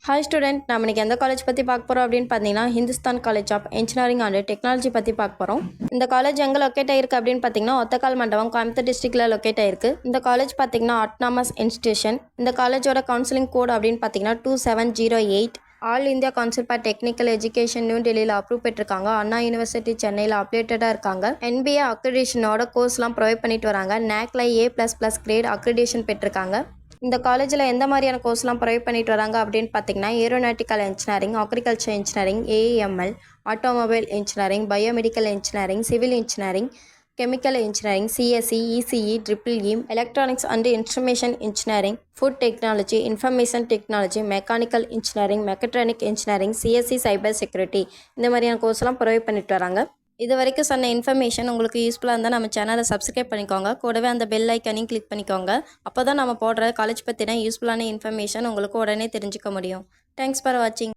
Hi student, நம்ம இன்னைக்கு எந்த காலேஜ் பற்றி பார்க்க போகிறோம் அப்படின்னு பார்த்தீங்கன்னா Hindustan college of engineering and technology பற்றி பார்க்க போகிறோம். இந்த காலேஜ் எங்கே லொக்கேட் ஆயிருக்கு அப்படின்னு பார்த்தீங்கன்னா ஒத்தக்கால் மண்டபம், கோயம்புத்தூர் டிஸ்ட்ரிக்டில் லொக்கேட் ஆயிருக்கு. இந்த காலேஜ் பார்த்தீங்கன்னா அட்டானமஸ் இன்ஸ்டிடியூஷன். இந்த காலேஜோட கவுன்சிலிங் கோட் அப்படின்னு பார்த்தீங்கன்னா 2708. All India council for technical education new டெல்லியில் அப்ரூவ் பெற்றிருக்காங்க. அண்ணா யூனிவர்சிட்டி சென்னையில் அப்டேட்டடாக இருக்காங்க. NBA அக்ரிடேஷனோட கோர்ஸ்லாம் ப்ரொவைட் பண்ணிட்டு வராங்க. NACல A++ கிரேட் அக்ரிடேஷன் பெற்றிருக்காங்க. இந்த காலேஜில் எந்த மாதிரியான கோர்ஸ்லாம் ப்ரொவைட் பண்ணிட்டு வராங்க அப்படின்னு பார்த்தீங்கன்னா aeronautical engineering, agriculture engineering, AEML, automobile engineering, biomedical engineering, civil engineering, chemical engineering, CSE, ECE, EEE, electronics and instrumentation engineering, food technology, information technology, mechanical engineering, mechatronic engineering, CSE, cyber security, இந்த மாதிரியான கோர்ஸ்லாம் provide பண்ணிட்டு வராங்க. இது வரைக்கும் சொன்ன information உங்களுக்கு யூஸ்ஃபுல்லாக இருந்தால் நம்ம சேனலை சப்ஸ்கிரைப் பண்ணிக்கோங்க. கூடவே அந்த பெல் ஐக்கனையும் கிளிக் பண்ணிக்கோங்க. அப்போ தான் நம்ம போடுற காலேஜ் பற்றின யூஸ்ஃபுல்லான இன்ஃபர்மேஷன் உங்களுக்கு உடனே தெரிஞ்சுக்க முடியும். தேங்க்ஸ் ஃபார் வாட்சிங்.